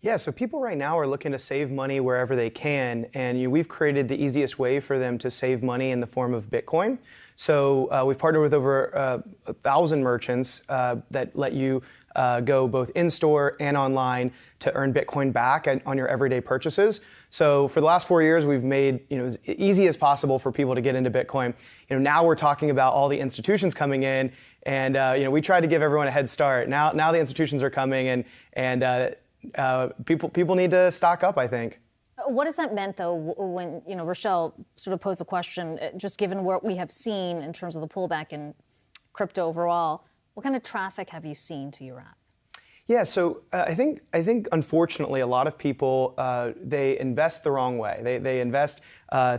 Yeah, so people right now are looking to save money wherever they can, and we've created the easiest way for them to save money in the form of Bitcoin. So we've partnered with over 1,000 merchants that let you go both in-store and online to earn Bitcoin back on your everyday purchases. So for the last 4 years, we've made as easy as possible for people to get into Bitcoin. Now we're talking about all the institutions coming in, and we tried to give everyone a head start. Now the institutions are coming, and people need to stock up, I think. What has that meant, though, when Rochelle sort of posed the question, just given what we have seen in terms of the pullback in crypto overall, what kind of traffic have you seen to your app? Yeah, so I think unfortunately a lot of people they invest the wrong way. They invest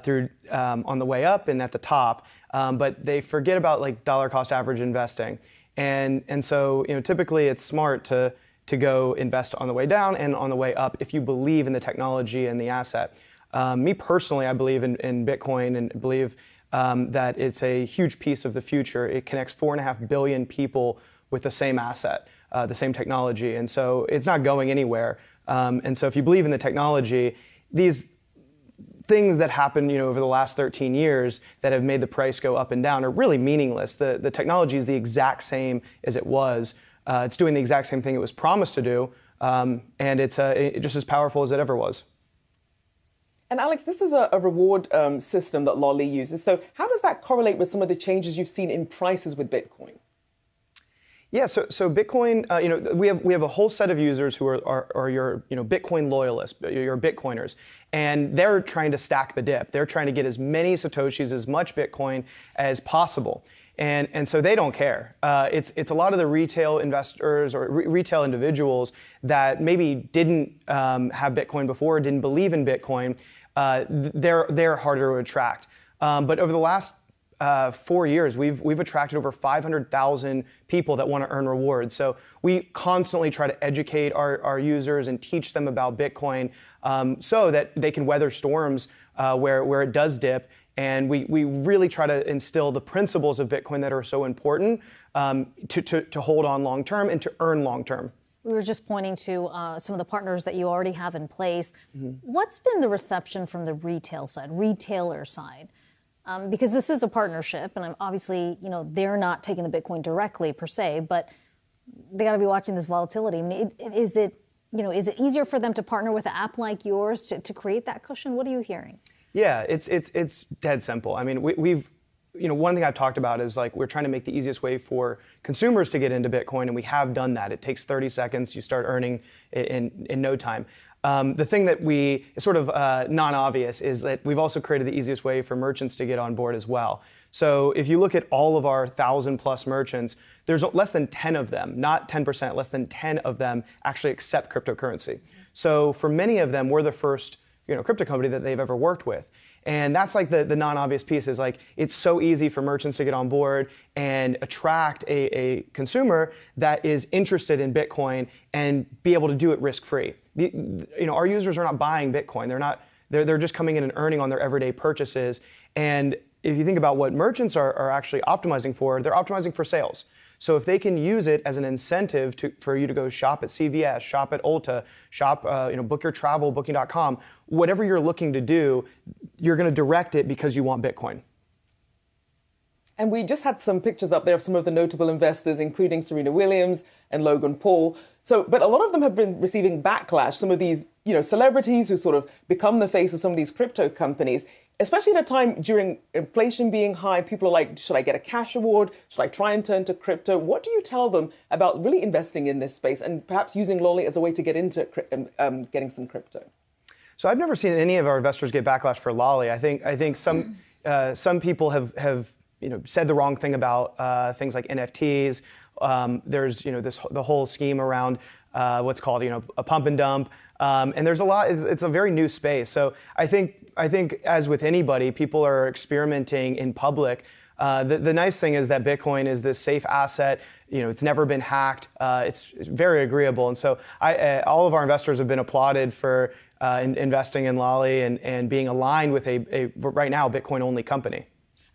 through on the way up and at the top, but they forget about like dollar cost average investing, and so typically it's smart to go invest on the way down and on the way up if you believe in the technology and the asset. Me personally, I believe in Bitcoin and believe that it's a huge piece of the future. It connects 4.5 billion people with the same asset, the same technology, and so it's not going anywhere. And so if you believe in the technology, these things that happened over the last 13 years that have made the price go up and down are really meaningless. The technology is the exact same as it was. It's doing the exact same thing it was promised to do, and it's just as powerful as it ever was. And Alex, this is a reward system that Lolli uses. So how does that correlate with some of the changes you've seen in prices with Bitcoin? Yeah, so Bitcoin, we have a whole set of users who are your Bitcoin loyalists, your Bitcoiners, and they're trying to stack the dip. They're trying to get as many Satoshis, as much Bitcoin as possible. And so they don't care. It's a lot of the retail investors or retail individuals that maybe didn't have Bitcoin before, didn't believe in Bitcoin. They're harder to attract. But over the last 4 years, we've attracted over 500,000 people that want to earn rewards. So we constantly try to educate our users and teach them about Bitcoin so that they can weather storms where it does dip. And we really try to instill the principles of Bitcoin that are so important to hold on long term and to earn long term. We were just pointing to some of the partners that you already have in place. Mm-hmm. What's been the reception from the retailer side? Because this is a partnership, and obviously, they're not taking the Bitcoin directly per se, but they got to be watching this volatility. I mean, is it easier for them to partner with an app like yours to create that cushion? What are you hearing? Yeah, it's dead simple. I mean, we've one thing I've talked about is like we're trying to make the easiest way for consumers to get into Bitcoin, and we have done that. It takes 30 seconds. You start earning in no time. The thing that is sort of non-obvious is that we've also created the easiest way for merchants to get on board as well. So if you look at all of our 1,000+ merchants, there's less than 10 of them, not 10%, less than 10 of them actually accept cryptocurrency. So for many of them, we're the first crypto company that they've ever worked with. And that's like the non-obvious piece is like, it's so easy for merchants to get on board and attract a consumer that is interested in Bitcoin and be able to do it risk-free. Our users are not buying Bitcoin. They're just coming in and earning on their everyday purchases. And if you think about what merchants are actually optimizing for, they're optimizing for sales. So if they can use it as an incentive for you to go shop at CVS, shop at Ulta, shop, book your travel, booking.com, whatever you're looking to do, you're going to direct it because you want Bitcoin. And we just had some pictures up there of some of the notable investors, including Serena Williams and Logan Paul. But a lot of them have been receiving backlash. Some of these, celebrities who sort of become the face of some of these crypto companies, especially at a time during inflation being high. People are like, should I get a cash reward? Should I try and turn to crypto? What do you tell them about really investing in this space and perhaps using Lolli as a way to get into getting some crypto? So I've never seen any of our investors get backlash for Lolli. I think some people have said the wrong thing about things like NFTs. There's the whole scheme around what's called a pump and dump, and there's a lot. It's a very new space. So I think as with anybody, people are experimenting in public. The nice thing is that Bitcoin is this safe asset. It's never been hacked. It's very agreeable, and so all of our investors have been applauded for investing in Lolli and being aligned with a right now Bitcoin-only company.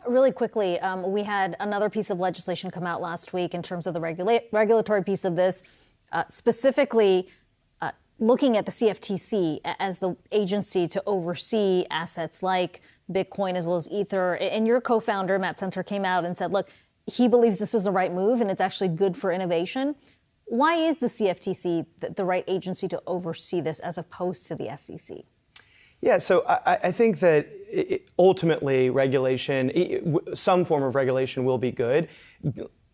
Really quickly, we had another piece of legislation come out last week in terms of the regulatory piece of this, specifically looking at the CFTC as the agency to oversee assets like Bitcoin as well as Ether, and your co-founder, Matt Center, came out and said, look, he believes this is the right move and it's actually good for innovation. Why is the CFTC the right agency to oversee this as opposed to the SEC? Yeah, so I think that ultimately regulation, some form of regulation will be good.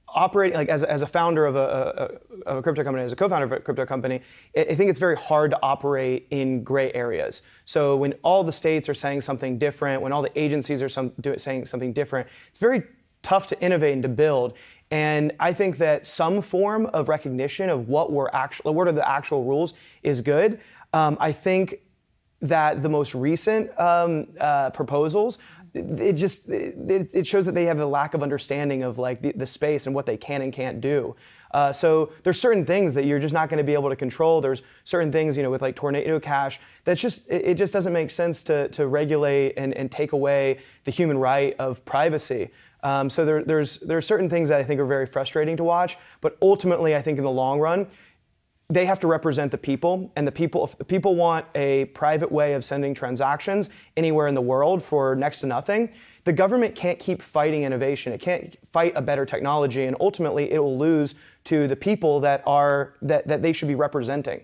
Operating like as a founder of a crypto company, as a co-founder of a crypto company, I think it's very hard to operate in gray areas. So when all the states are saying something different, when all the agencies are saying something different, it's very tough to innovate and to build. And I think that some form of recognition of what are the actual rules is good. I think that the most recent proposals, it shows that they have a lack of understanding of like the space and what they can and can't do. So there's certain things that you're just not going to be able to control. There's certain things, with like tornado cash, that's it just doesn't make sense to regulate and take away the human right of privacy. So there's certain things that I think are very frustrating to watch, but ultimately I think in the long run, they have to represent the people, and if the people want a private way of sending transactions anywhere in the world for next to nothing, the government can't keep fighting innovation. It can't fight a better technology, and ultimately it will lose to the people that they should be representing.